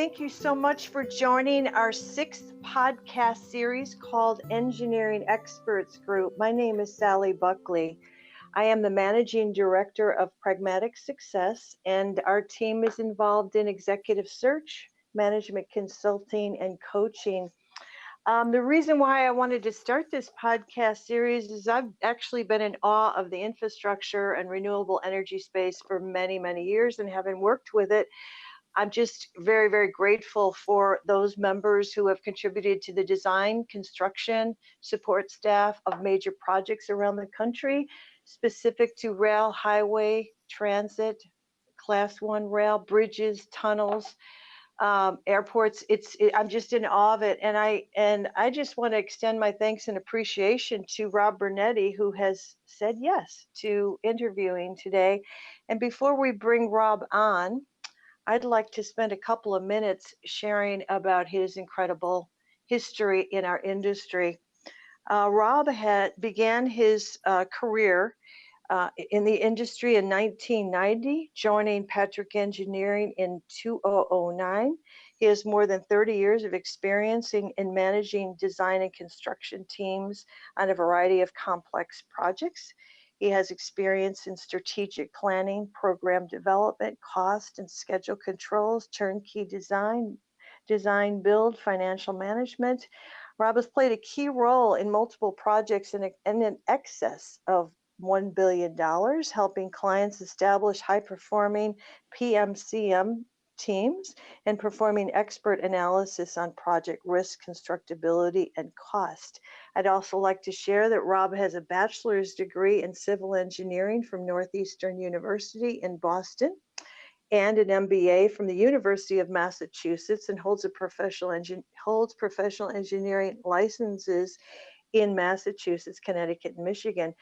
thank you so much for joining our 6th podcast series called Engineering Experts Group. My name is Sally Buckley. I am the Managing Director of Pragmatic Success, and our team is involved in executive search, management consulting, and coaching. The reason why I wanted to start this podcast series is I've actually been in awe of the infrastructure and renewable energy space for many, many years, and having worked with it, I'm just very, very grateful for those members who have contributed to the design, construction, support staff of major projects around the country, specific to rail, highway, transit, class 1 rail, bridges, tunnels, airports. I'm just in awe of it. And I just want to extend my thanks and appreciation to Rob Brunetti, who has said yes to interviewing today. And before we bring Rob on, I'd like to spend a couple of minutes sharing about his incredible history in our industry. Rob began his career in the industry in 1990, joining Patrick Engineering in 2009. He has more than 30 years of experience in managing design and construction teams on a variety of complex projects. He has experience in strategic planning, program development, cost and schedule controls, turnkey design build, financial management. Rob has played a key role in multiple projects in excess of $1 billion, helping clients establish high-performing PMCM teams and performing expert analysis on project risk, constructability, and cost. I'd also like to share that Rob has a bachelor's degree in civil engineering from Northeastern University in Boston and an MBA from the University of Massachusetts, and holds professional engineering licenses in Massachusetts, Connecticut, and Michigan.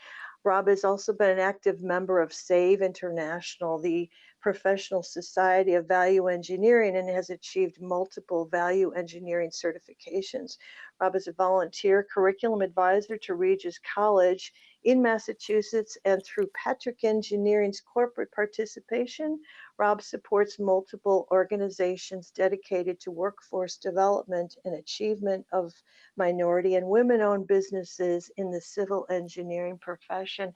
Rob has also been an active member of SAVE International, the Professional Society of Value Engineering, and has achieved multiple value engineering certifications. Rob is a volunteer curriculum advisor to Regis College in Massachusetts, and through Patrick Engineering's corporate participation, Rob supports multiple organizations dedicated to workforce development and achievement of minority and women-owned businesses in the civil engineering profession.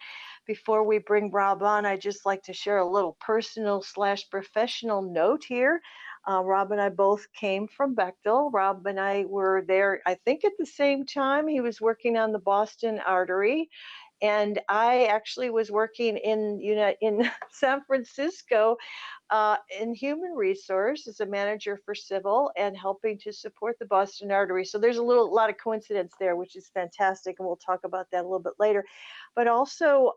Before we bring Rob on, I'd just like to share a little personal/professional note here. Rob and I both came from Bechtel. Rob and I were there, I think, at the same time. He was working on the Boston Artery, and I actually was working in San Francisco in human resource as a manager for civil and helping to support the Boston Artery. So there's a lot of coincidence there, which is fantastic, and we'll talk about that a little bit later. But also,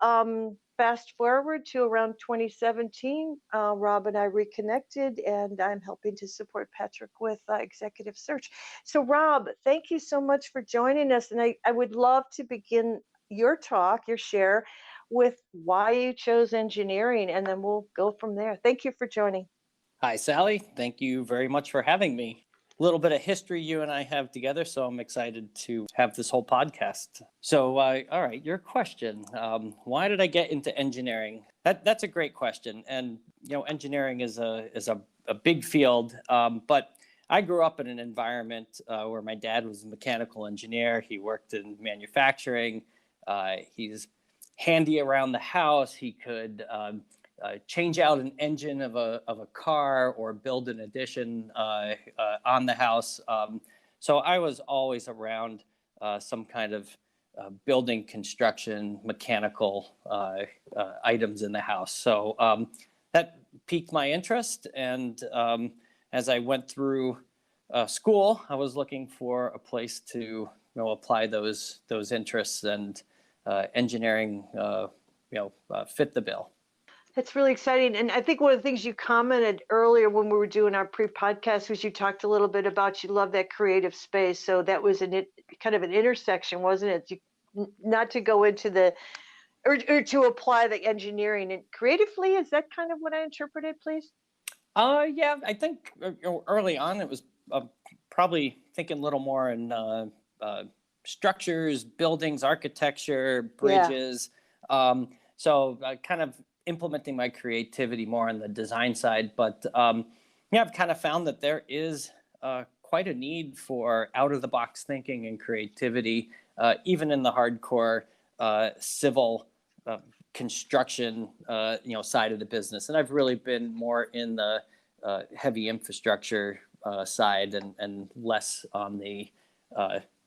fast forward to around 2017, Rob and I reconnected, and I'm helping to support Patrick with executive search. So Rob, thank you so much for joining us, and I would love to begin your share with why you chose engineering, and then we'll go from there. Thank you for joining. Hi, Sally. Thank you very much for having me. A little bit of history you and I have together, so I'm excited to have this whole podcast. So, all right, your question. Why did I get into engineering? That's a great question. And, engineering is a big field, but I grew up in an environment where my dad was a mechanical engineer. He worked in manufacturing. He's handy around the house. He could change out an engine of a car or build an addition on the house. So I was always around some kind of building, construction, mechanical items in the house. So that piqued my interest. And as I went through school, I was looking for a place to apply those interests, and engineering fit the bill. That's really exciting. And I think one of the things you commented earlier when we were doing our pre-podcast was you talked a little bit about you love that creative space. So that was kind of an intersection, wasn't it? Not to go into or to apply the engineering and creatively. Is that kind of what I interpreted, please? Yeah, I think early on it was probably thinking a little more in structures, buildings, architecture, bridges. Yeah. So kind of implementing my creativity more on the design side. But, Yeah, I've kind of found that there is quite a need for out-of-the-box thinking and creativity, even in the hardcore civil construction, side of the business. And I've really been more in the heavy infrastructure side and less on the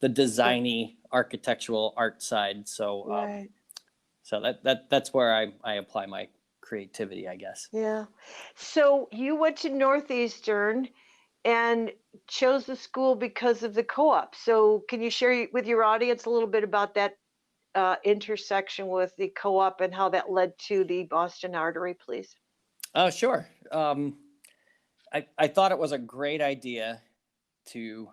designy architectural art side. So, Right. so that's where I apply my creativity, I guess. Yeah. So you went to Northeastern and chose the school because of the co-op. So can you share with your audience a little bit about that intersection with the co-op and how that led to the Boston Artery, please? Oh, sure. I thought it was a great idea to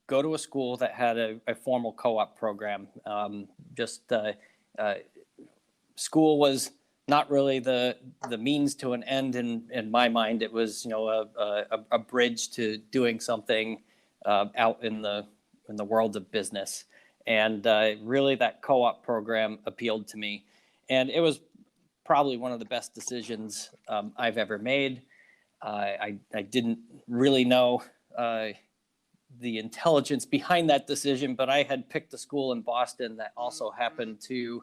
go to a school that had a formal co-op program. School was not really the means to an end in my mind. It was a bridge to doing something out in the world of business, and really that co-op program appealed to me, and it was probably one of the best decisions I've ever made. I didn't really know the intelligence behind that decision, but I had picked a school in Boston that also happened to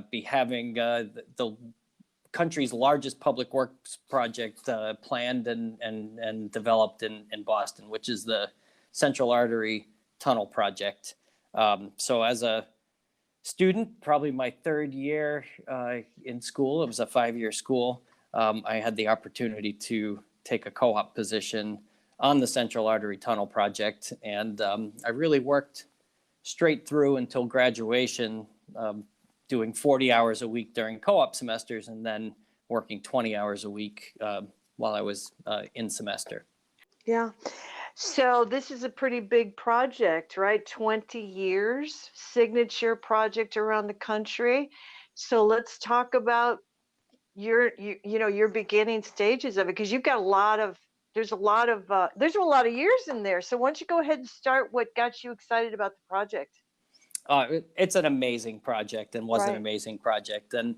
be having the country's largest public works project planned and developed in Boston, which is the Central Artery Tunnel Project. So as a student, probably my third year in school, it was a 5-year school, I had the opportunity to take a co-op position on the Central Artery Tunnel Project. And I really worked straight through until graduation, doing 40 hours a week during co-op semesters and then working 20 hours a week while I was in semester. Yeah. So this is a pretty big project, right? 20 years, signature project around the country. So let's talk about your beginning stages of it, because you've got there's a lot of years in there. So why don't you go ahead and start what got you excited about the project? It's an amazing project and was an Right. amazing project. And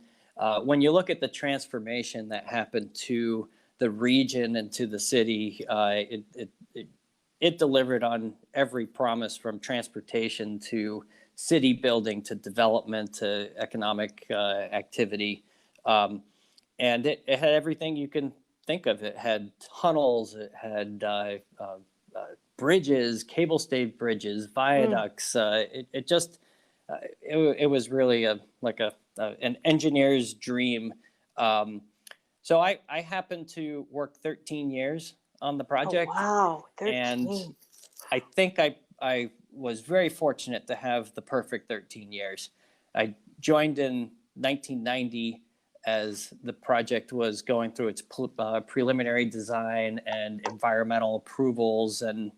when you look at the transformation that happened to the region and to the city, it delivered on every promise, from transportation to city building to development to economic activity. And it had everything you can think of. It had tunnels, it had bridges, cable-stayed bridges, viaducts. It was really an engineer's dream. So I happened to work 13 years on the Oh, project, wow. and 13. I think I was very fortunate to have the perfect 13 years. I joined in 1990 as the project was going through its preliminary design and environmental approvals and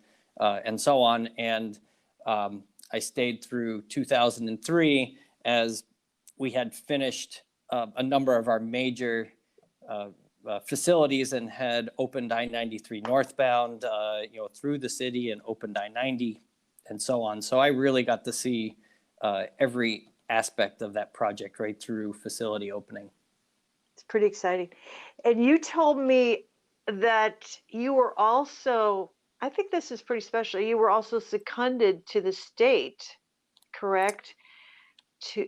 so on. And I stayed through 2003 as we had finished a number of our major facilities and had opened I-93 northbound, through the city, and opened I-90 and so on. So I really got to see every aspect of that project right through facility opening. It's pretty exciting. And you told me that you were also, I think this is pretty special, you were also seconded to the state, correct?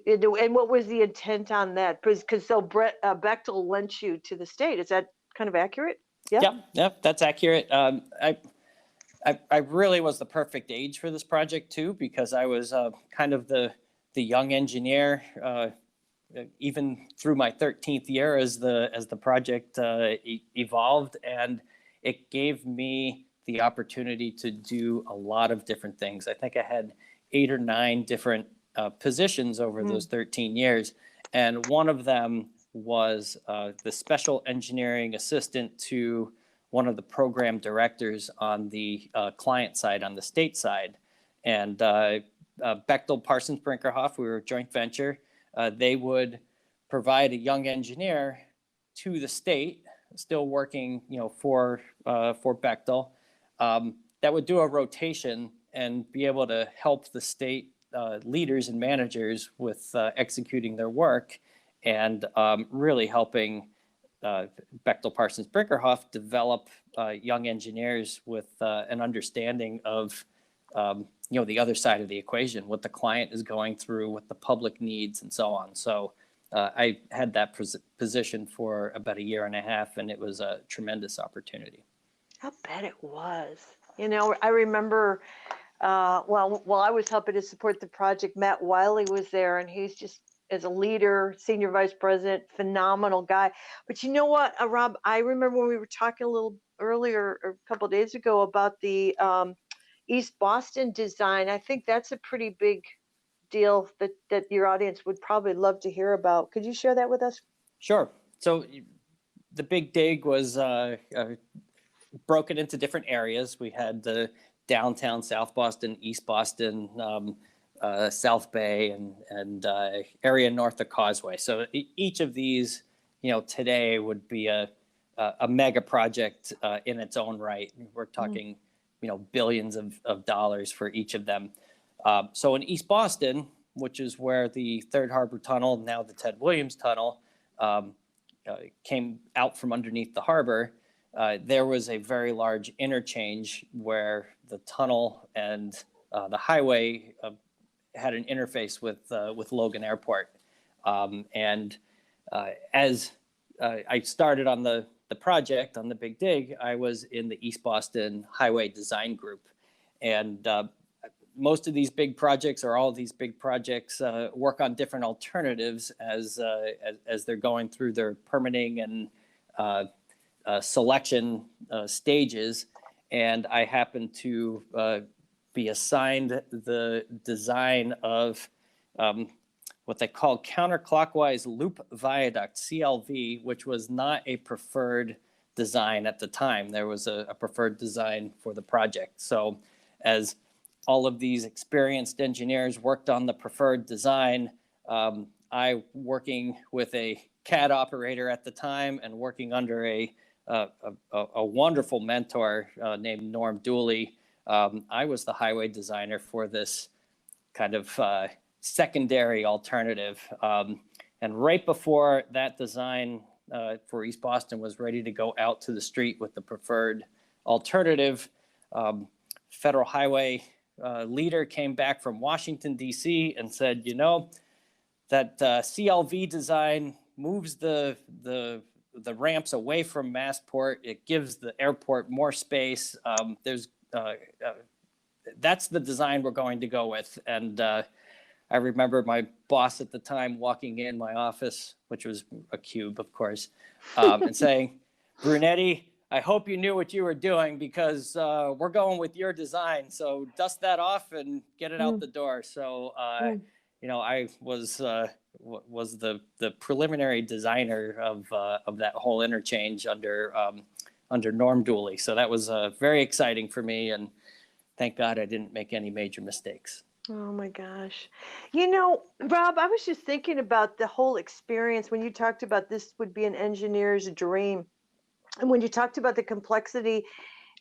And what was the intent on that? Because Bechtel lent you to the state. Is that kind of accurate? Yeah. Yep, that's accurate. I really was the perfect age for this project too, because I was kind of the young engineer, even through my 13th year as the project evolved, and it gave me the opportunity to do a lot of different things. I think I had 8 or 9 different positions over those 13 years, and one of them was the special engineering assistant to one of the program directors on the client side, on the state side. And Bechtel Parsons Brinkerhoff, we were a joint venture. They would provide a young engineer to the state, still working, for Bechtel, that would do a rotation and be able to help the state leaders and managers with executing their work, and really helping Bechtel Parsons Brinkerhoff develop young engineers with an understanding of the other side of the equation, what the client is going through, what the public needs, and so on. So I had that position for about a year and a half, and it was a tremendous opportunity. I bet it was. I remember, while I was helping to support the project, Matt Wiley was there, and he's just, as a leader, senior vice president, phenomenal guy. But you know what, Rob, I remember when we were talking a little earlier, or a couple of days ago, about the East Boston design. I think that's a pretty big deal that your audience would probably love to hear about. Could you share that with us? Sure. So the Big Dig was broken into different areas. We had the downtown South Boston, East Boston, South Bay, and area north of Causeway. So each of these, today would be a mega project in its own right. We're talking, billions of dollars for each of them. So in East Boston, which is where the Third Harbor Tunnel, now the Ted Williams Tunnel, came out from underneath the harbor, there was a very large interchange where the tunnel and the highway had an interface with Logan Airport. As I started on the project, on the Big Dig, I was in the East Boston Highway Design Group. And most of these big projects, or all of these big projects, work on different alternatives as they're going through their permitting and selection stages. And I happened to be assigned the design of what they call counterclockwise loop viaduct, CLV, which was not a preferred design at the time. There was a preferred design for the project. So as all of these experienced engineers worked on the preferred design, I, working with a CAD operator at the time and working under a wonderful mentor named Norm Dooley, I was the highway designer for this kind of secondary alternative. And right before that design for East Boston was ready to go out to the street with the preferred alternative, Federal Highway leader came back from Washington, D.C. and said, that CLV design moves the ramps away from Massport. It gives the airport more space. That's the design we're going to go with. And I remember my boss at the time walking in my office, which was a cube, of course, and saying, "Brunetti, I hope you knew what you were doing, because we're going with your design. So dust that off and get it out the door." So, I was the preliminary designer of that whole interchange under Norm Dooley. So that was very exciting for me, and thank God I didn't make any major mistakes. Oh my gosh. Rob, I was just thinking about the whole experience when you talked about this would be an engineer's dream. And when you talked about the complexity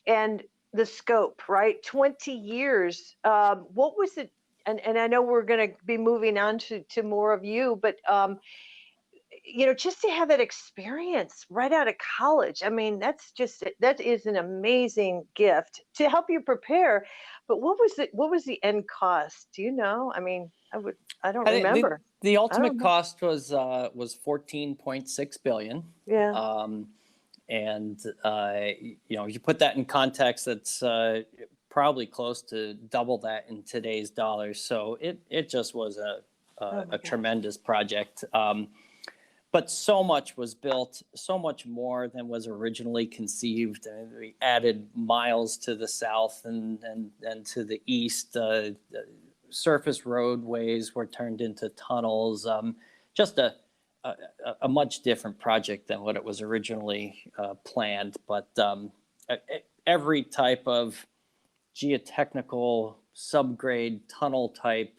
and the scope, right? 20 years. What was it? And I know we're going to be moving on to more of you, but just to have that experience right out of college, I mean, that is an amazing gift to help you prepare. But what was the end cost? Do you know? I mean, I don't remember. The ultimate cost was $14.6 billion. Yeah. And you put that in context, that's probably close to double that in today's dollars. So it just was a tremendous project. But so much was built, so much more than was originally conceived. And we added miles to the south and to the east. Surface roadways were turned into tunnels. Just a much different project than what it was originally planned. But every type of geotechnical subgrade tunnel type,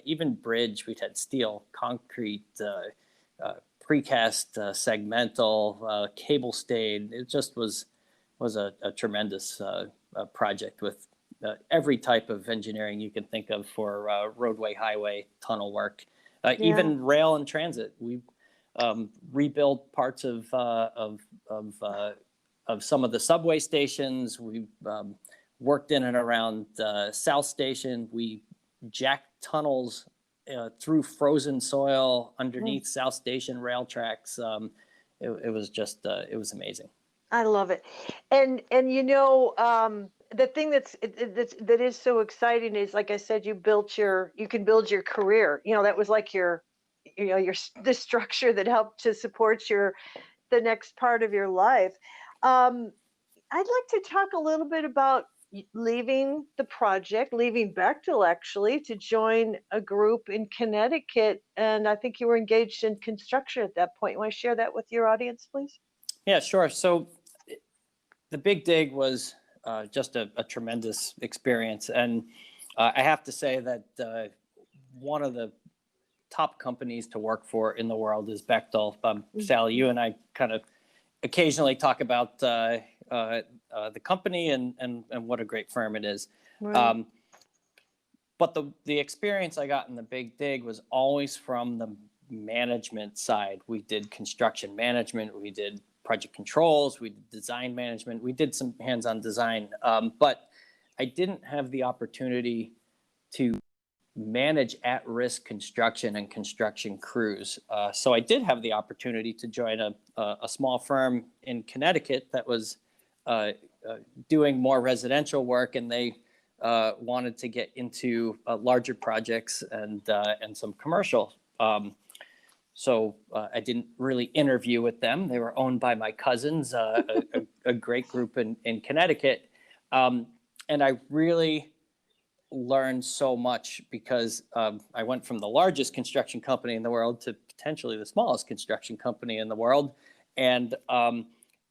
even bridge, we had steel, concrete, precast, segmental, cable stayed. It just was a tremendous project with every type of engineering you can think of for roadway, highway, tunnel work, even rail and transit. We rebuilt parts of some of the subway stations. We worked in and around South Station. We jacked tunnels through frozen soil underneath South Station rail tracks. It was just it was amazing. I love it. And the thing that is so exciting is, like I said, you can build your career. That was like the structure that helped to support the next part of your life. I'd like to talk a little bit about leaving Bechtel actually to join a group in Connecticut. And I think you were engaged in construction at that point. You want to share that with your audience, please? Yeah, sure. So the Big Dig was just a tremendous experience. And I have to say that one of the top companies to work for in the world is Bechtel. Sally, you and I kind of occasionally talk about the company and what a great firm it is. Right. But the experience I got in the Big Dig was always from the management side. We did construction management, we did project controls, we did design management, we did some hands-on design, but I didn't have the opportunity to manage at-risk construction and construction crews. So I did have the opportunity to join a small firm in Connecticut that was doing more residential work, and they wanted to get into larger projects and some commercial. So I didn't really interview with them. They were owned by my cousins, a great group in Connecticut. And I really learned so much because I went from the largest construction company in the world to potentially the smallest construction company in the world. And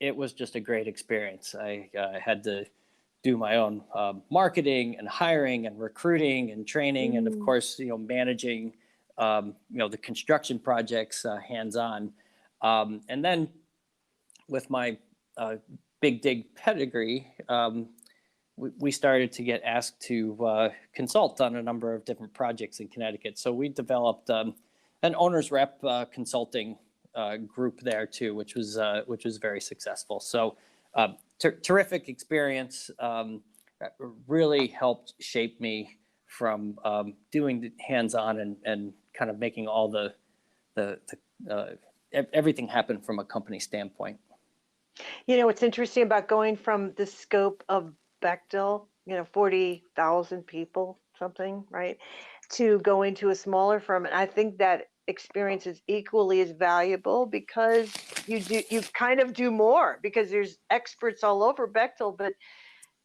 it was just a great experience. I had to do my own marketing and hiring and recruiting and training, and of course, managing the construction projects hands-on. And then with my Big Dig pedigree, we started to get asked to consult on a number of different projects in Connecticut. So we developed an owner's rep consulting group there too, which was very successful. So terrific experience. Really helped shape me from doing the hands-on and kind of making all the everything happen from a company standpoint. What's interesting about going from the scope of Bechtel, 40,000 people, something, right, to going to a smaller firm. And I think that experience is equally as valuable because you kind of do more because there's experts all over Bechtel, but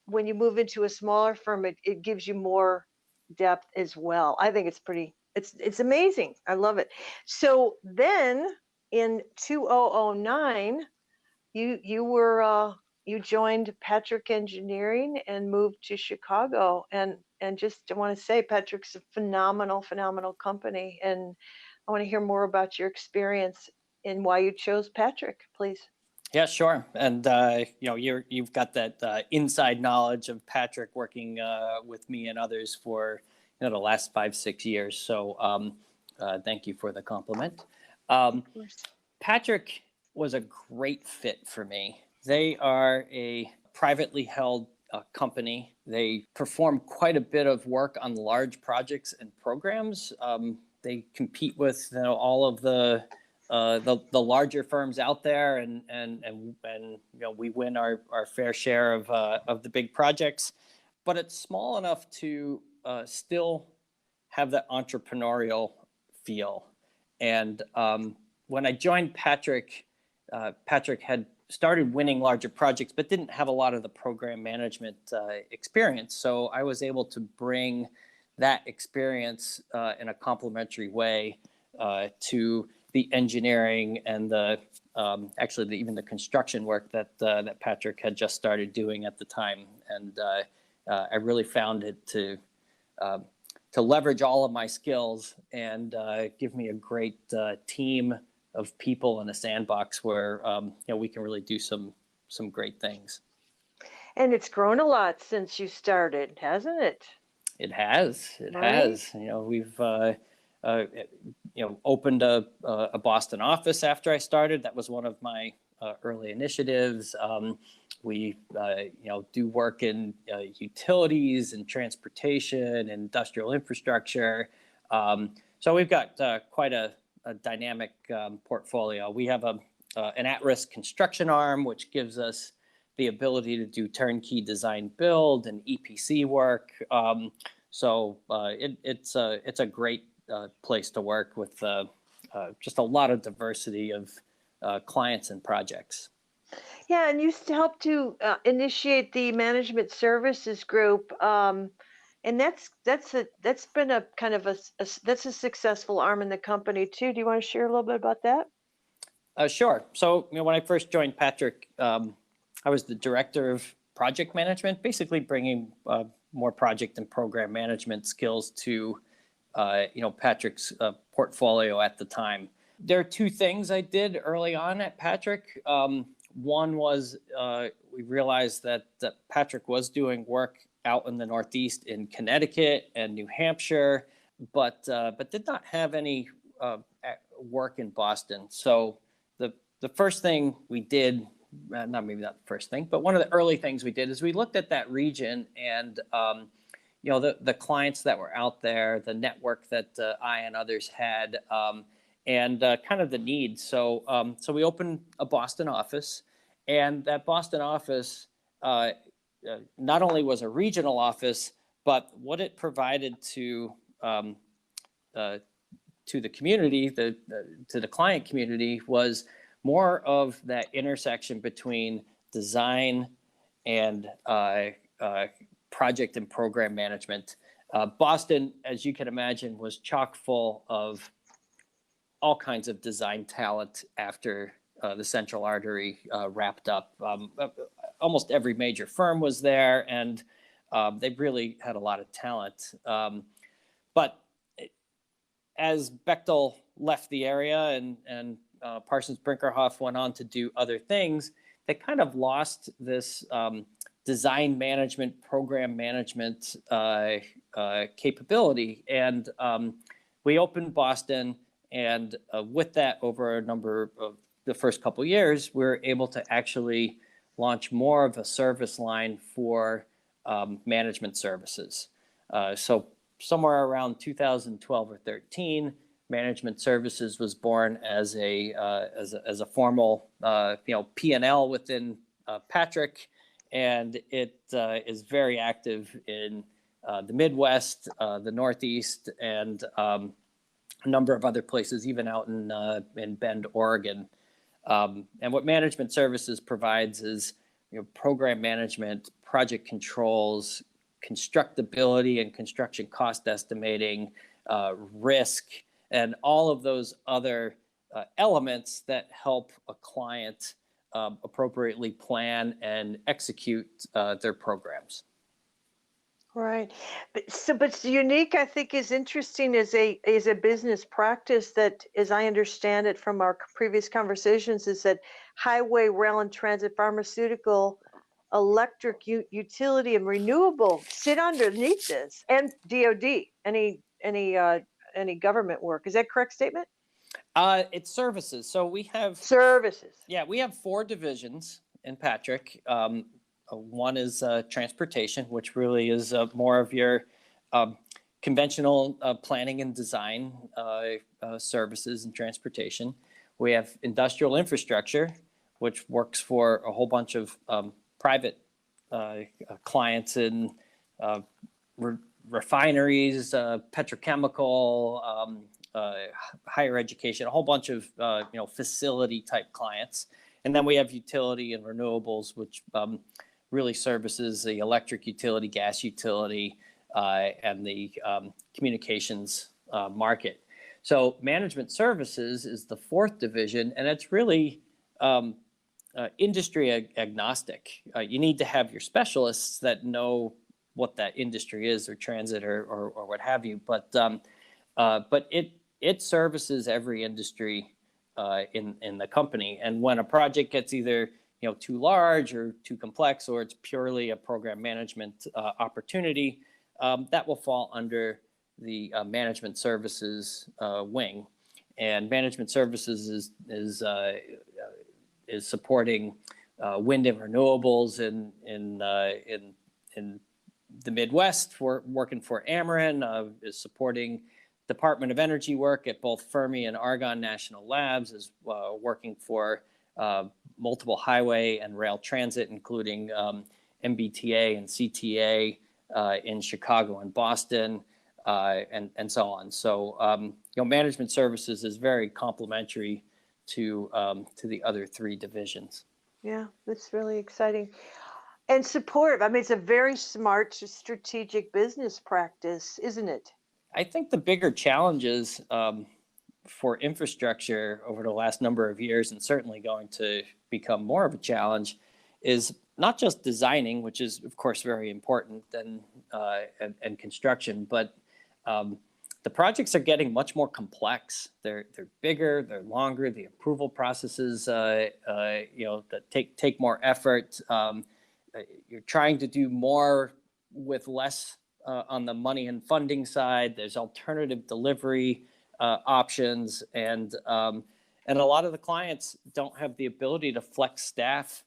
when you move into a smaller firm, it gives you more depth as well. I think it's amazing. I love it. So then in 2009, you joined Patrick Engineering and moved to Chicago. And just I want to say, Patrick's a phenomenal company. And I want to hear more about your experience and why you chose Patrick, please. Yeah, sure. And you've got that inside knowledge of Patrick working with me and others for the last 5-6 years. So thank you for the compliment. Patrick was a great fit for me. They are a privately held company. They perform quite a bit of work on large projects and programs. They compete with all of the larger firms out there, and we win our fair share of the big projects. But it's small enough to still have that entrepreneurial feel. And when I joined Patrick, Patrick had started winning larger projects, but didn't have a lot of the program management experience. So I was able to bring that experience in a complementary way to the engineering and even the construction work that Patrick had just started doing at the time. And I really found it to leverage all of my skills and give me a great team of people in a sandbox where we can really do some great things. And it's grown a lot since you started, hasn't it? It has. It has. We've opened a Boston office after I started. That was one of my early initiatives. We do work in utilities and transportation, industrial infrastructure. So we've got quite a dynamic portfolio. We have an at-risk construction arm, which gives us the ability to do turnkey design build and EPC work. So it's a great place to work with just a lot of diversity of clients and projects. Yeah, and you helped to initiate the management services group, and that's been a kind of that's a successful arm in the company too. Do you want to share a little bit about that? Sure. So when I first joined Patrick, I was the director of project management, basically bringing more project and program management skills to Patrick's portfolio at the time. There are two things I did early on at Patrick. One was we realized that Patrick was doing work out in the Northeast in Connecticut and New Hampshire, but did not have any work in Boston. So the first thing we did, maybe not the first thing, but one of the early things we did is we looked at that region and the clients that were out there, the network that I and others had, and kind of the needs. So we opened a Boston office, and that Boston office not only was a regional office, but what it provided to the community, to the client community, was more of that intersection between design and project and program management. Boston, as you can imagine, was chock full of all kinds of design talent after the Central Artery wrapped up. Almost every major firm was there, and they really had a lot of talent. But as Bechtel left the area and Parsons Brinkerhoff went on to do other things, they kind of lost this design management, program management capability. And we opened Boston, and with that, over a number of the first couple of years, we were able to actually launch more of a service line for management services. So somewhere around 2012 or 13, management services was born as a formal P&L within Patrick, and it is very active in the Midwest, the Northeast, and a number of other places, even out in Bend, Oregon. And what management services provides is program management, project controls, constructability and construction cost estimating, risk, and all of those other elements that help a client appropriately plan and execute their programs. Right, but unique, I think, is interesting as a business practice that, as I understand it from our previous conversations, is that highway, rail, and transit, pharmaceutical, electric, utility, and renewable sit underneath this, and DoD, any government work. Is that a correct statement? It's services. So we have services. Yeah, we have 4 divisions in Patrick. One is transportation, which really is more of your conventional planning and design services and transportation. We have industrial infrastructure, which works for a whole bunch of private clients in refineries, petrochemical, higher education, a whole bunch of facility type clients. And then we have utility and renewables, which really services the electric utility, gas utility, and the communications market. So management services is the 4th division, and it's really industry agnostic. You need to have your specialists that know what that industry is, or transit, or what have you. But it services every industry in the company. And when a project gets either too large or too complex, or it's purely a program management opportunity, that will fall under the management services wing, and management services is supporting wind and renewables in the Midwest. We're working for Ameren, is supporting Department of Energy work at both Fermi and Argonne National Labs, is working for multiple highway and rail transit, including MBTA and CTA in Chicago and Boston, and so on. So, management services is very complementary to the other three divisions. Yeah, that's really exciting. And supportive. I mean, it's a very smart, strategic business practice, isn't it? I think the bigger challenges for infrastructure over the last number of years, and certainly going to become more of a challenge, is not just designing, which is of course very important, and construction, but the projects are getting much more complex. They're bigger, they're longer. The approval processes, that take more effort. You're trying to do more with less on the money and funding side. There's alternative delivery options, and a lot of the clients don't have the ability to flex staff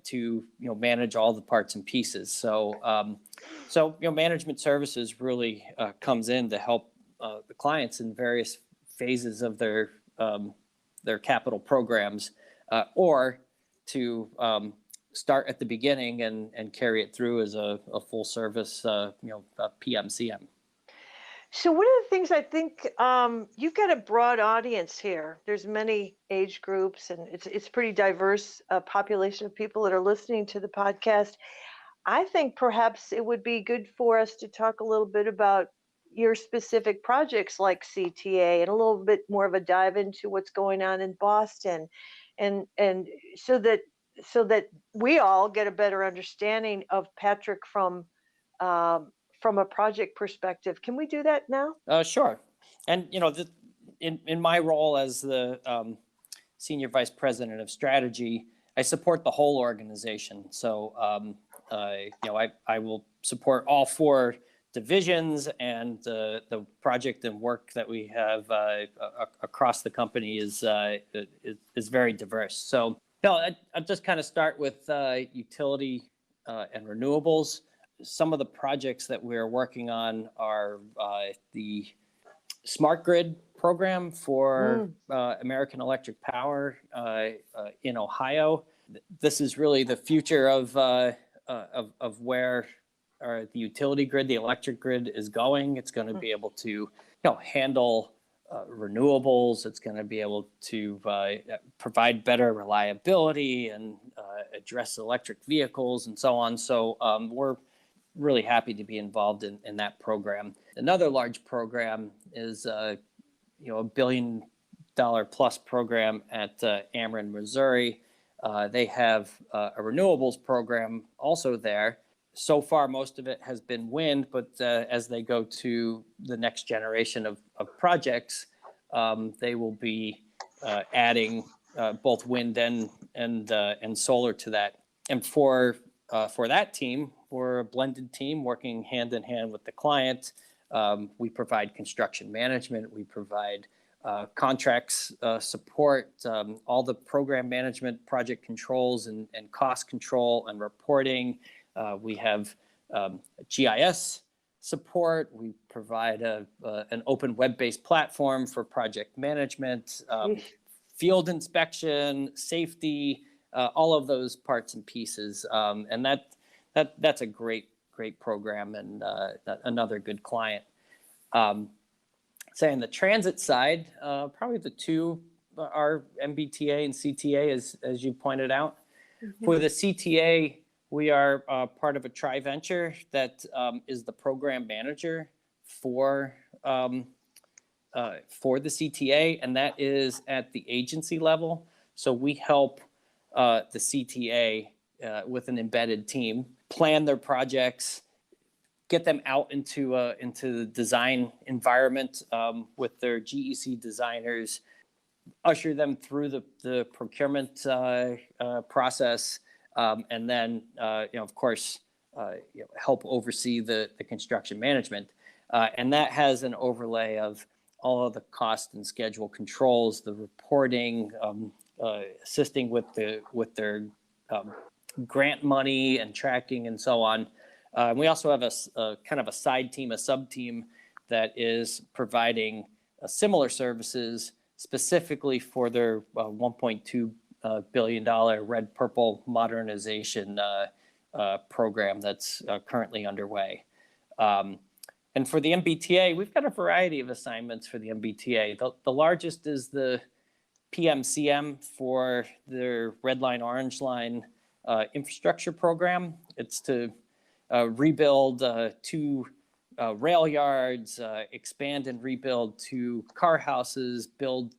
to manage all the parts and pieces. So management services really comes in to help the clients in various phases of their capital programs, or to start at the beginning and carry it through as a full service PMCM. So one of the things I think, you've got a broad audience here. There's many age groups, and it's pretty diverse population of people that are listening to the podcast. I think perhaps it would be good for us to talk a little bit about your specific projects like CTA, and a little bit more of a dive into what's going on in Boston, and so that we all get a better understanding of Patrick from a project perspective. Can we do that now? Sure. And in my role as the senior vice president of strategy, I support the whole organization. So I will support all four divisions, and the project and work that we have across the company is very diverse. So I'll just kind of start with utility and renewables. Some of the projects that we're working on are the Smart Grid program for American Electric Power in Ohio. This is really the future of where the utility grid, the electric grid, is going. It's going to be able to handle renewables. It's going to be able to provide better reliability and address electric vehicles and so on. So we're really happy to be involved in that program. Another large program is $1 billion plus program at Ameren, Missouri. They have a renewables program also there. So far, most of it has been wind, but as they go to the next generation of projects, they will be adding both wind and solar to that. And for that team, we're a blended team working hand in hand with the client. We provide construction management. We provide contracts support, all the program management, project controls, and cost control and reporting. We have GIS support. We provide an open web-based platform for project management, field inspection, safety, all of those parts and pieces. And that's a great program, and another good client. Say on the transit side, probably the two are MBTA and CTA, as you pointed out. Mm-hmm. For the CTA, we are part of a tri-venture that is the program manager for the CTA, and that is at the agency level. So we help the CTA with an embedded team plan their projects, get them out into the design environment with their GEC designers, usher them through the procurement process, and then of course help oversee the construction management. And that has an overlay of all of the cost and schedule controls, the reporting, assisting with their grant money and tracking and so on. We also have a kind of a side team, a sub team that is providing similar services specifically for their $1.2 billion Red Purple modernization program that's currently underway. And for the MBTA, we've got a variety of assignments for the MBTA. The largest is the PMCM for their Red Line, Orange Line infrastructure program. It's to rebuild 2 rail yards, expand and rebuild 2 car houses, build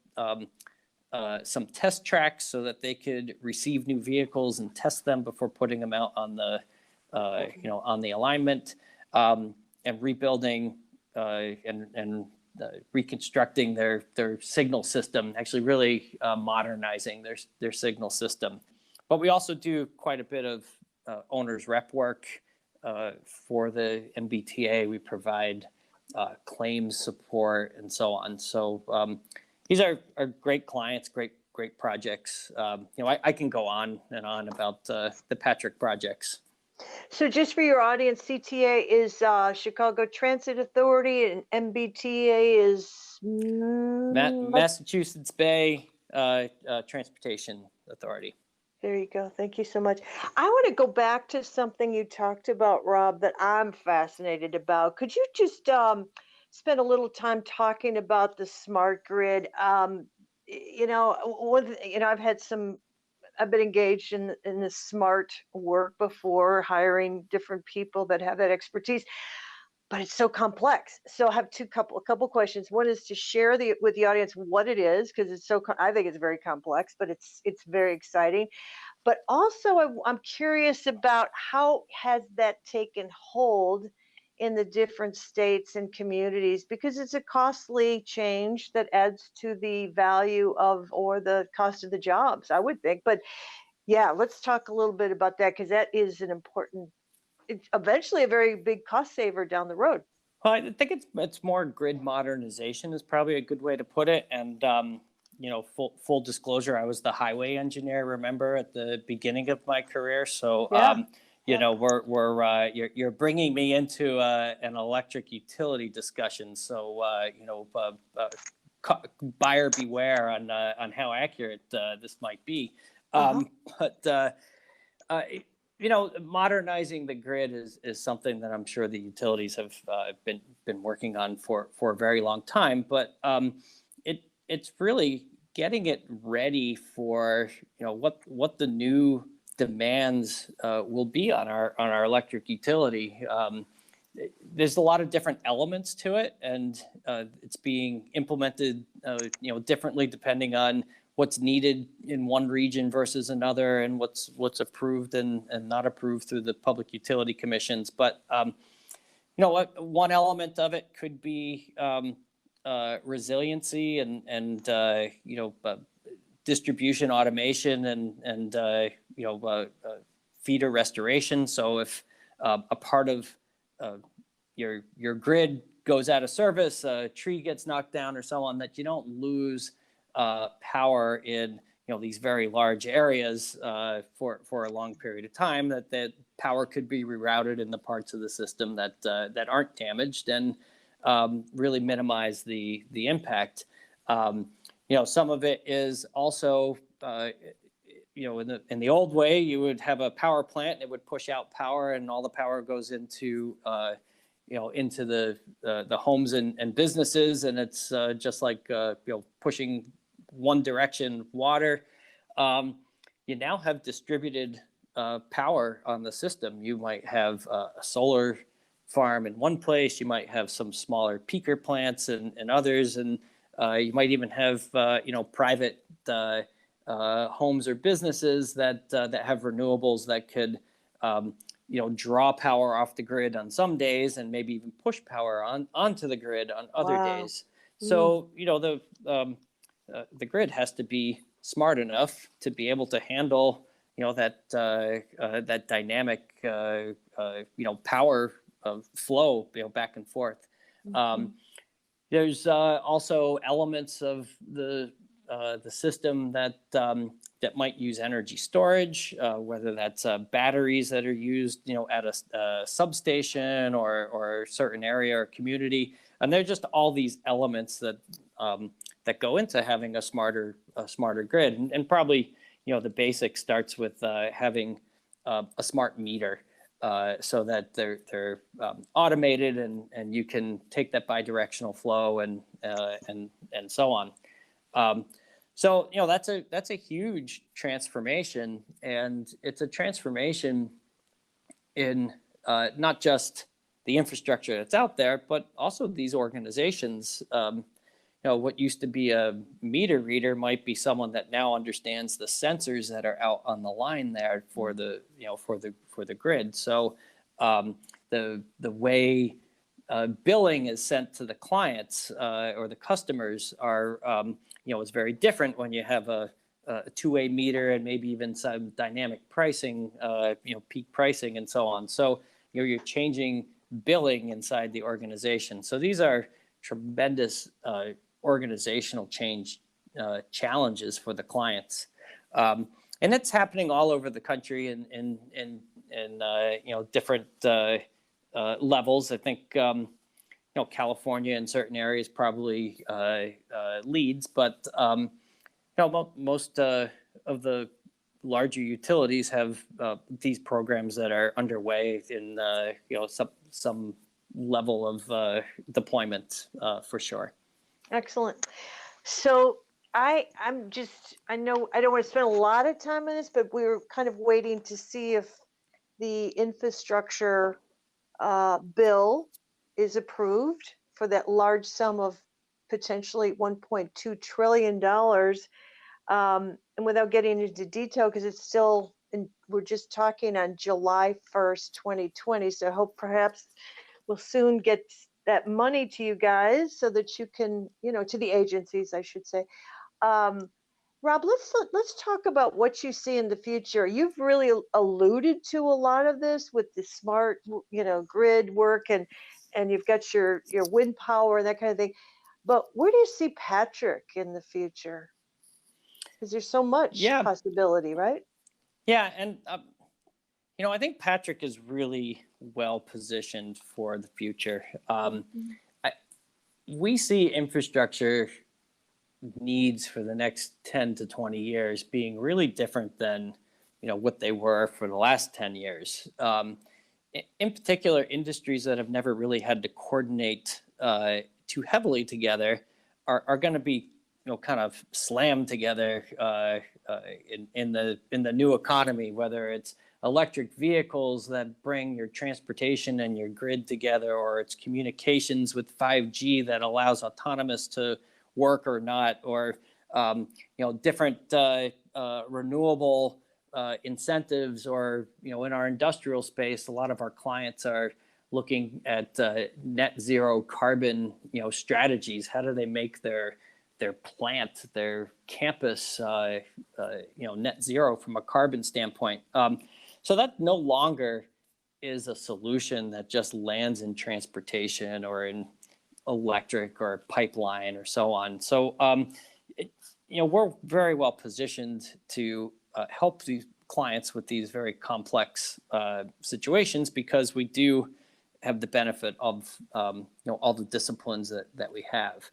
some test tracks so that they could receive new vehicles and test them before putting them out on the, on the alignment, and rebuilding and reconstructing their signal system, actually really modernizing their signal system. But we also do quite a bit of owner's rep work for the MBTA. We provide claims support and so on. So these are great clients, great projects. I can go on and on about the Patrick projects. So just for your audience, CTA is Chicago Transit Authority and MBTA is Massachusetts Bay Transportation Authority. There you go. Thank you so much. I want to go back to something you talked about, Rob, that I'm fascinated about. Could you just spend a little time talking about the smart grid? I've been engaged in this smart work before, hiring different people that have that expertise, but it's so complex. So I have a couple questions. One is to share with the audience what it is, because I think it's very complex, but it's very exciting. But also I'm curious about how has that taken hold in the different states and communities, because it's a costly change that adds to the value or the cost of the jobs, I would think. But yeah, let's talk a little bit about that, because that is it's eventually a very big cost saver down the road. Well, I think it's more grid modernization is probably a good way to put it. And full disclosure, I was the highway engineer, remember, at the beginning of my career. So Yeah. You're bringing me into an electric utility discussion. So buyer beware on how accurate this might be. But modernizing the grid is something that I'm sure the utilities have been working on for a very long time. But it's really getting it ready for what the new demands will be on our electric utility. There's a lot of different elements to it, and it's being implemented differently depending on what's needed in one region versus another, and what's approved and not approved through the public utility commissions. But one element of it could be resiliency and distribution automation and feeder restoration. So if a part of your grid goes out of service, a tree gets knocked down or so on, that you don't lose power in these very large areas for a long period of time, that power could be rerouted in the parts of the system that aren't damaged, and really minimize the impact. Some of it is also in the old way, you would have a power plant and it would push out power, and all the power goes into the homes and businesses, and it's just like pushing one direction water. You now have distributed power on the system. You might have a solar farm in one place, you might have some smaller peaker plants and others, and you might even have private homes or businesses that have renewables that could draw power off the grid on some days, and maybe even push power onto the grid on other days. So the grid has to be smart enough to be able to handle that dynamic power flow back and forth. There's also elements of the system that might use energy storage, whether that's batteries that are used, at a substation or a certain area or community. And they're just all these elements that that go into having a smarter grid. And probably, the basic starts with having a smart meter. So that they're automated and you can take that bidirectional flow and so on. So that's a huge transformation, and it's a transformation in not just the infrastructure that's out there, but also these organizations. What used to be a meter reader might be someone that now understands the sensors that are out on the line there for the for the grid. So the way billing is sent to the clients or the customers are is very different when you have a two-way meter and maybe even some dynamic pricing, peak pricing and so on. So you're changing billing inside the organization. So these are tremendous organizational change challenges for the clients, and it's happening all over the country in different levels. I think California in certain areas probably leads, but most of the larger utilities have these programs that are underway in some level of deployment for sure. Excellent. So I know I don't want to spend a lot of time on this, but we were kind of waiting to see if the infrastructure bill is approved for that large sum of potentially $1.2 trillion. And without getting into detail, because it's still, we're just talking on July 1st, 2020. So I hope perhaps we'll soon get that money to you guys so that you can, to the agencies, I should say. Rob, let's talk about what you see in the future. You've really alluded to a lot of this with the smart, grid work, and you've got your wind power and that kind of thing. But where do you see Patrick in the future? Because there's so much possibility, right? Yeah, and I think Patrick is really well positioned for the future. We see infrastructure needs for the next 10 to 20 years being really different than what they were for the last 10 years. In particular, industries that have never really had to coordinate too heavily together are going to be kind of slammed together in the new economy, whether it's electric vehicles that bring your transportation and your grid together, or it's communications with 5G that allows autonomous to work or not, or different renewable incentives, or in our industrial space, a lot of our clients are looking at net zero carbon strategies. How do they make their plant, their campus net zero from a carbon standpoint? So that no longer is a solution that just lands in transportation or in electric or pipeline or so on. So, we're very well positioned to help these clients with these very complex situations, because we do have the benefit of all the disciplines that we have.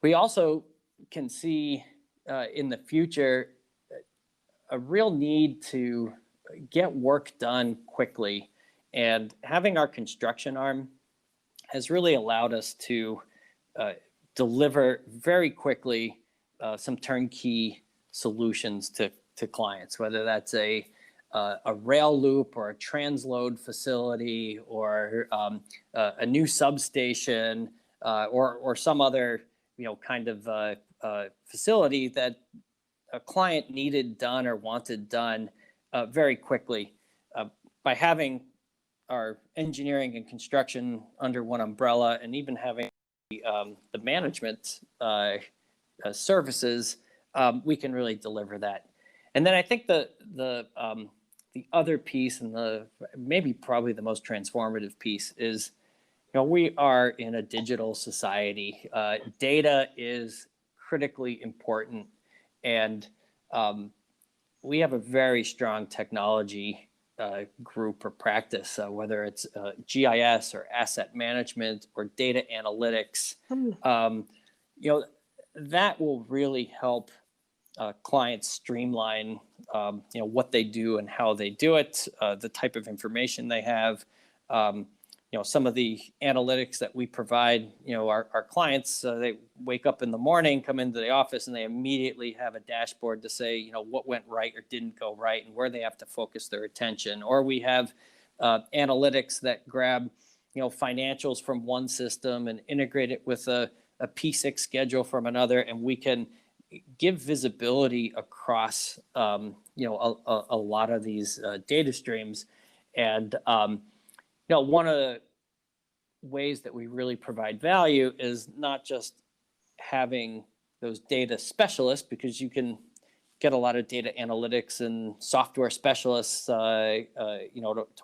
We also can see in the future a real need to get work done quickly, and having our construction arm has really allowed us to deliver very quickly some turnkey solutions to clients, whether that's a rail loop or a transload facility, or a new substation, or some other kind of facility that a client needed done or wanted done very quickly. By having our engineering and construction under one umbrella, and even having the management services, we can really deliver that. And then I think the other piece, and probably the most transformative piece, is we are in a digital society. Data is critically important, and we have a very strong technology group or practice, whether it's GIS or asset management or data analytics. That will really help clients streamline, what they do and how they do it, the type of information they have. Some of the analytics that we provide, our clients, they wake up in the morning, come into the office, and they immediately have a dashboard to say, what went right or didn't go right and where they have to focus their attention. Or we have analytics that grab, financials from one system and integrate it with a P6 schedule from another, and we can give visibility across, a lot of these data streams. And, one of the ways that we really provide value is not just having those data specialists, because you can get a lot of data analytics and software specialists, to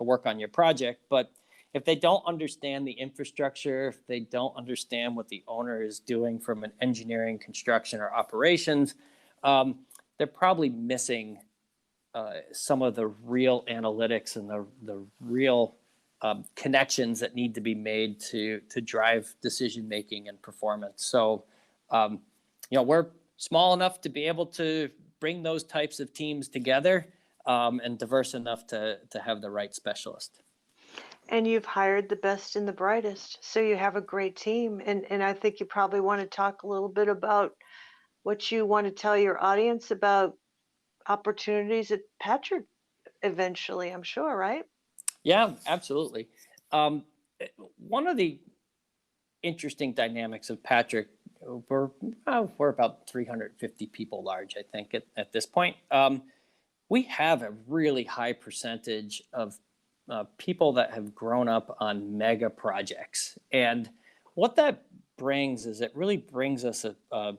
work on your project. But if they don't understand the infrastructure, if they don't understand what the owner is doing from an engineering, construction, or operations, they're probably missing some of the real analytics and the real connections that need to be made to drive decision making and performance. So, we're small enough to be able to bring those types of teams together, and diverse enough to have the right specialist. And you've hired the best and the brightest, so you have a great team. And I think you probably want to talk a little bit about what you want to tell your audience about opportunities at Patrick eventually, I'm sure, right? Yeah, absolutely. One of the interesting dynamics of Patrick, we're about 350 people large, I think, at this point. We have a really high percentage of people that have grown up on mega projects. And what that brings is it really brings us a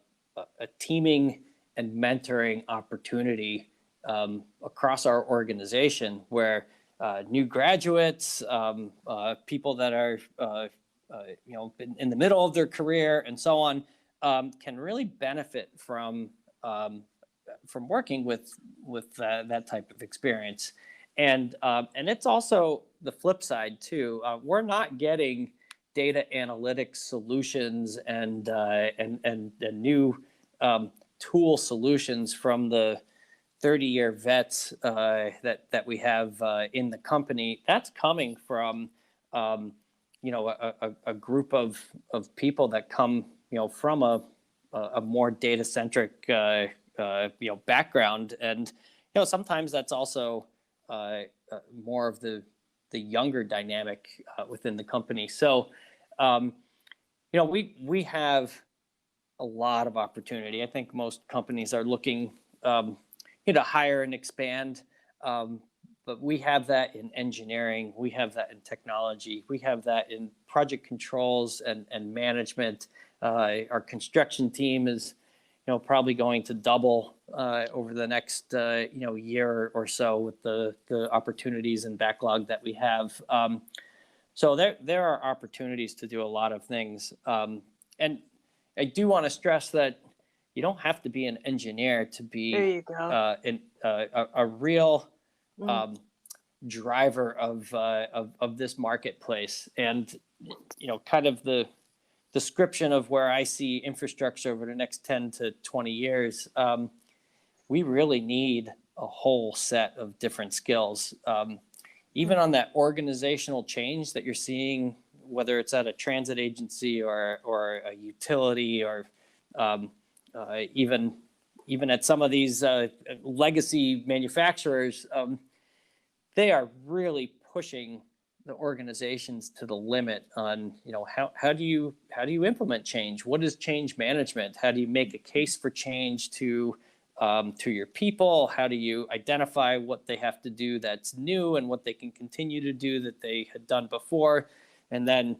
teaming and mentoring opportunity across our organization, where new graduates, people that are in the middle of their career and so on, can really benefit from working with that type of experience. And it's also the flip side too. We're not getting data analytics solutions and new tool solutions from the 30-year vets that we have in the company. That's coming from a group of people that come from a more data centric background, and sometimes that's also more of the younger dynamic within the company. So we have a lot of opportunity. I think most companies are looking to hire and expand, but we have that in engineering, we have that in technology, we have that in project controls and management. Our construction team is probably going to double over the next year or so with the opportunities and backlog that we have. So there are opportunities to do a lot of things. And I do want to stress that you don't have to be an engineer to be a real driver of this marketplace. And kind of the description of where I see infrastructure over the next 10 to 20 years, we really need a whole set of different skills. Even on that organizational change that you're seeing, whether it's at a transit agency or a utility, or even at some of these legacy manufacturers, they are really pushing the organizations to the limit on, how do you implement change? What is change management? How do you make a case for change to your people? How do you identify what they have to do that's new and what they can continue to do that they had done before? And then,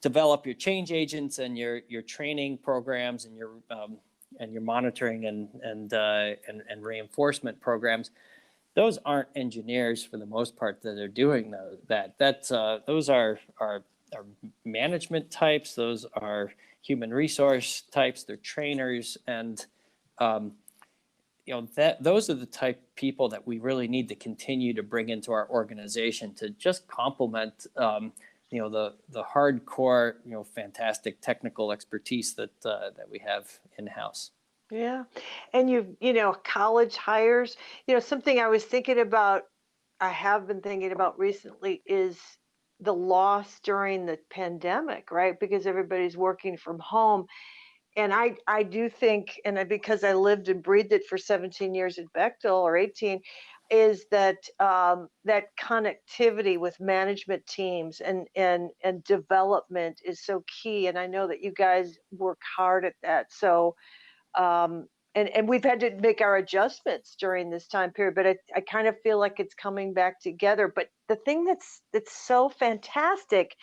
develop your change agents and your training programs and your monitoring and reinforcement programs. Those aren't engineers for the most part that are doing that. Those are are management types, those are human resource types, they're trainers, and that those are the type of people that we really need to continue to bring into our organization to just complement the hardcore, fantastic technical expertise that we have in house. Yeah. And college hires, something I was thinking about, I have been thinking about recently is the loss during the pandemic, right? Because everybody's working from home. And I do think, because I lived and breathed it for 17 years at Bechtel, or 18, is that that connectivity with management teams and development is so key. And I know that you guys work hard at that. So and we've had to make our adjustments during this time period, but I kind of feel like it's coming back together. But the thing that's so fantastic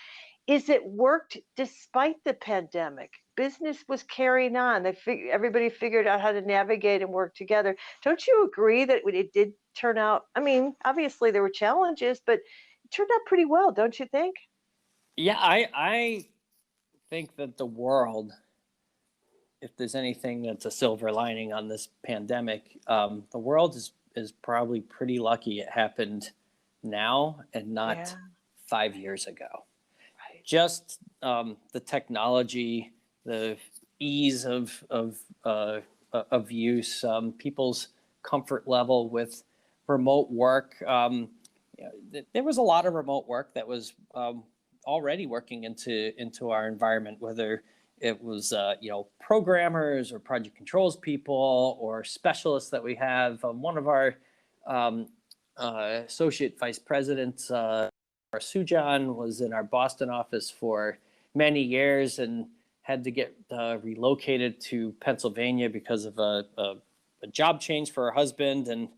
is it worked despite the pandemic. Business was carrying on. Everybody figured out how to navigate and work together. Don't you agree that it did turn out? I mean, obviously there were challenges, but it turned out pretty well, don't you think? Yeah, I think that the world, if there's anything that's a silver lining on this pandemic, the world is probably pretty lucky it happened now and not 5 years ago. Right. Just the technology, the ease of use, people's comfort level with remote work. There was a lot of remote work that was already working into our environment, whether it was programmers or project controls people or specialists that we have. One of our associate vice presidents, Sujan, was in our Boston office for many years and had to get relocated to Pennsylvania because of a job change for her husband. And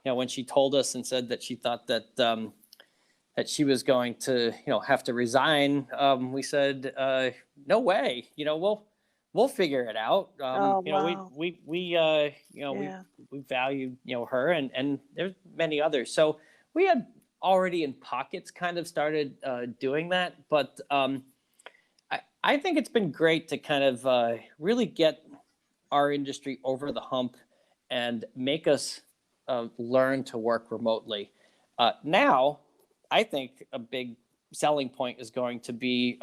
when she told us and said that she thought that that she was going to have to resign, we said, no way, we'll figure it out. Wow. We value her, and there's many others. So we had already in pockets kind of started doing that, but I think it's been great to kind of really get our industry over the hump and make us learn to work remotely. Now, I think a big selling point is going to be,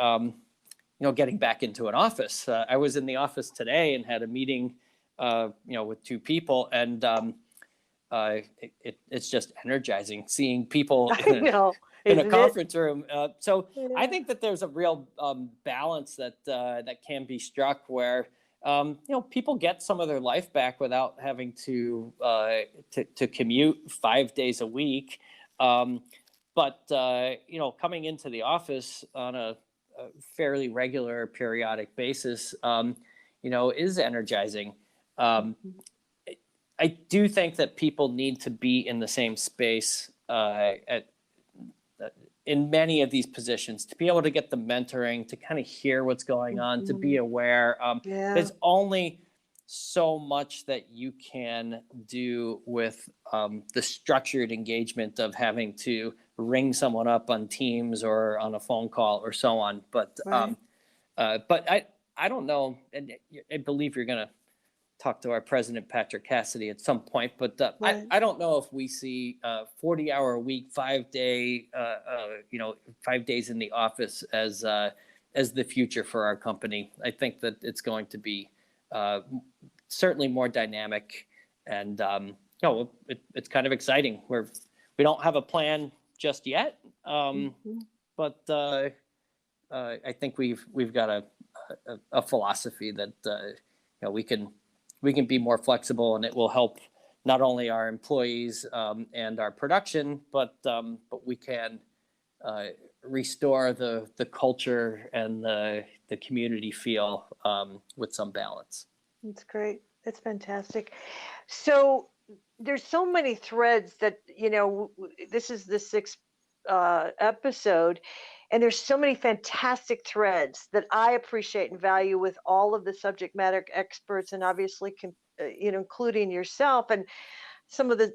getting back into an office. I was in the office today and had a meeting, with two people, and it's just energizing seeing people in a conference room. So I think that there's a real balance that can be struck where people get some of their life back without having to commute 5 days a week. But coming into the office on a fairly regular periodic basis, is energizing. I do think that people need to be in the same space in many of these positions to be able to get the mentoring, to kind of hear what's going on, to be aware. There's only so much that you can do with the structured engagement of having to ring someone up on Teams or on a phone call or so on. But I don't know, and I believe you're going to talk to our president, Patrick Cassidy, at some point, but I don't know if we see 40-hour a week, 5 day, 5 days in the office as the future for our company. I think that it's going to be certainly more dynamic, and it's kind of exciting. We don't have a plan just yet, but I think we've got a philosophy that we can be more flexible, and it will help not only our employees and our production, but we can restore the culture and the community feel with some balance. That's great. That's fantastic. So there's so many threads that, this is the sixth episode, and there's so many fantastic threads that I appreciate and value with all of the subject matter experts, and obviously, including yourself. And some of the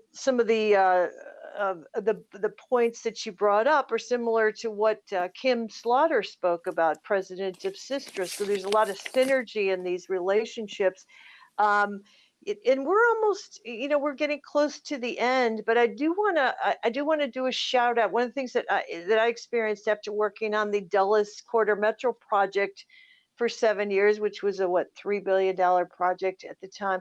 the points that you brought up are similar to what Kim Slaughter spoke about, president of Sistra. So there's a lot of synergy in these relationships. Um, and we're almost, we're getting close to the end, but I do want to do a shout out. One of the things that I experienced after working on the Dulles Quarter Metro project for 7 years, which was a $3 billion project at the time,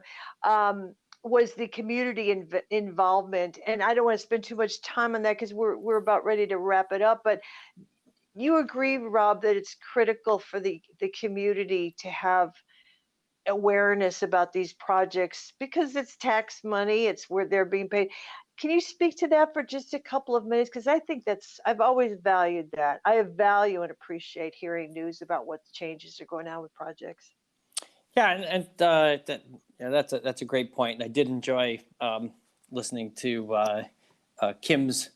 was the community involvement. And I don't want to spend too much time on that because we're about ready to wrap it up. But you agree, Rob, that it's critical for the community to have awareness about these projects because it's tax money, it's where they're being paid. Can you speak to that for just a couple of minutes? Because I think I've always valued that. I value and appreciate hearing news about what changes are going on with projects. Yeah, and that's a great point. And I did enjoy listening to Kim's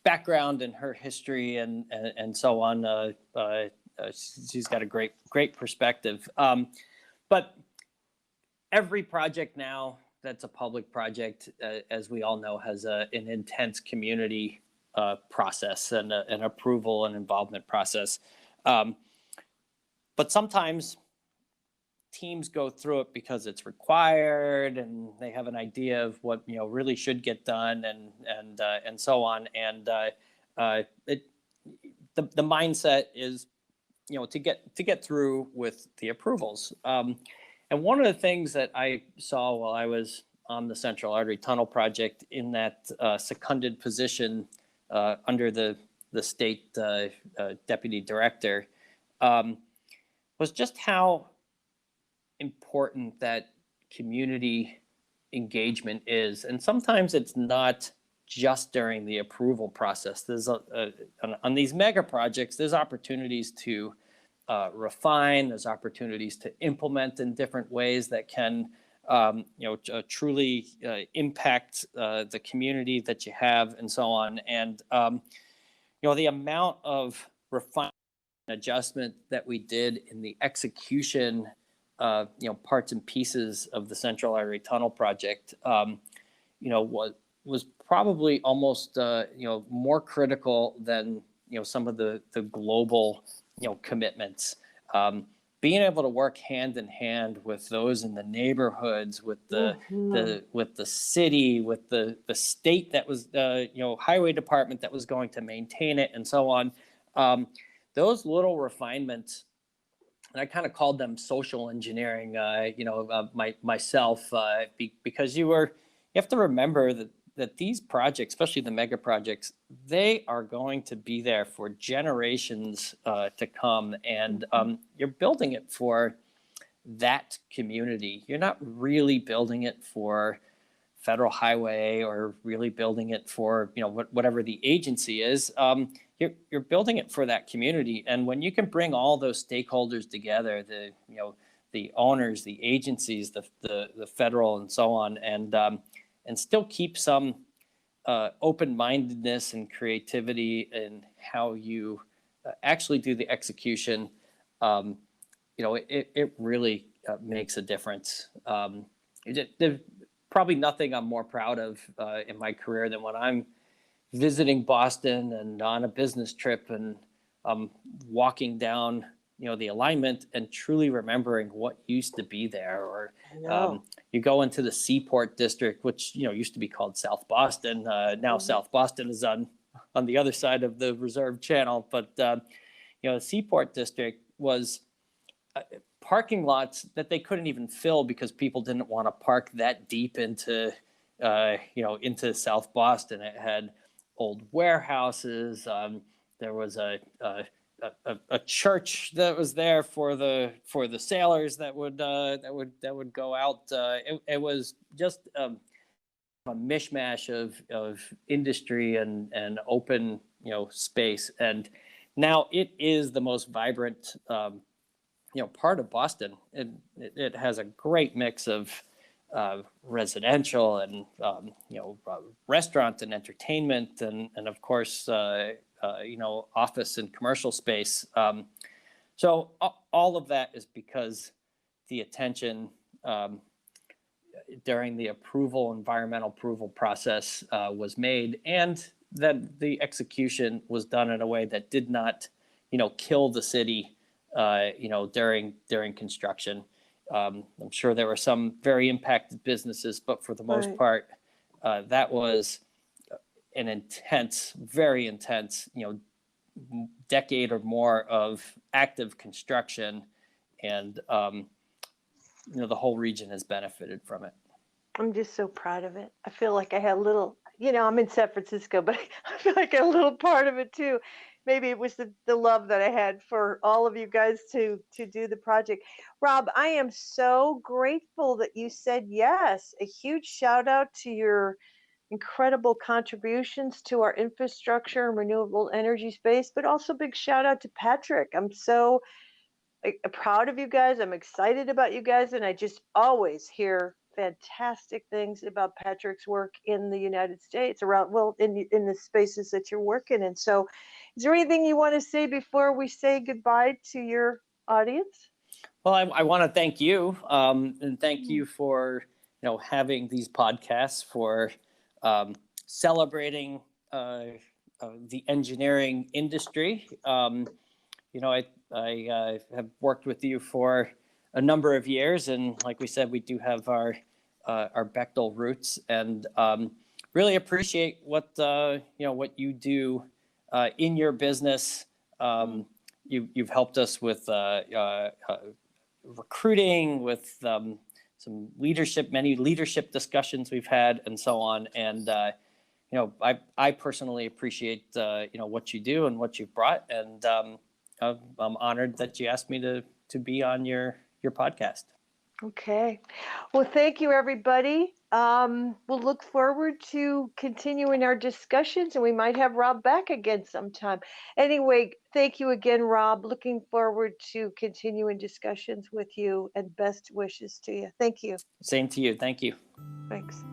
background and her history and so on. She's got a great perspective. But every project now that's a public project, as we all know, has an intense community process and an approval and involvement process. But sometimes teams go through it because it's required and they have an idea of what really should get done and so on. And the mindset is to get through with the approvals. And one of the things that I saw while I was on the Central Artery Tunnel project in that seconded position under the state deputy director was just how important that community engagement is. And sometimes it's not just during the approval process. There's on these mega projects, there's opportunities to refine, there's opportunities to implement in different ways that can truly impact the community that you have and so on. And the amount of refinement and adjustment that we did in the execution parts and pieces of the Central Artery Tunnel project was probably almost more critical than some of the global commitments. Being able to work hand in hand with those in the neighborhoods, with the with the city, with the state that was highway department that was going to maintain it, and so on. Those little refinements, and I kind of called them social engineering. Myself, because you have to remember that these projects, especially the mega projects, they are going to be there for generations to come, and you're building it for that community. You're not really building it for federal highway or really building it for whatever the agency is. You're building it for that community, and when you can bring all those stakeholders together, the owners, the agencies, the federal, and so on, and still keep some open-mindedness and creativity in how you actually do the execution, it really makes a difference. There's probably nothing I'm more proud of in my career than when I'm visiting Boston and on a business trip and walking down the alignment and truly remembering what used to be there. Or you go into the Seaport district, which used to be called South Boston. Now South Boston is on the other side of the reserve channel, but the Seaport district was parking lots that they couldn't even fill because people didn't want to park that deep into South Boston. It had old warehouses. There was a church that was there for the sailors that would go out. It was just a mishmash of industry and open space. And now it is the most vibrant part of Boston. It has a great mix of residential and restaurant and entertainment and of course office and commercial space. So all of that is because the attention during the environmental approval process was made, and that the execution was done in a way that did not, kill the city, during construction. I'm sure there were some very impacted businesses, but for the most Right. part, that was an intense, very intense, decade or more of active construction, and the whole region has benefited from it. I'm just so proud of it. I feel like I had a little, I'm in San Francisco, but I feel like a little part of it too. Maybe it was the love that I had for all of you guys to do the project. Rob, I am so grateful that you said yes. A huge shout out to your incredible contributions to our infrastructure and renewable energy space, but also big shout out to Patrick. I'm so proud of you guys. I'm excited about you guys, and I just always hear fantastic things about Patrick's work in the United States around, well, in the spaces that you're working in. So, is there anything you want to say before we say goodbye to your audience? Well, I want to thank you, and thank you for having these podcasts, for celebrating the engineering industry. I have worked with you for a number of years, and like we said, we do have our Bechtel roots, and really appreciate what what you do in your business. You've helped us with recruiting, with some many leadership discussions we've had, and so on. And I personally appreciate what you do and what you've brought, and I'm honored that you asked me to be on your podcast. Okay. Well, thank you, everybody. We'll look forward to continuing our discussions, and we might have Rob back again sometime. Anyway, thank you again, Rob. Looking forward to continuing discussions with you, and best wishes to you. Thank you. Same to you. Thank you. Thanks.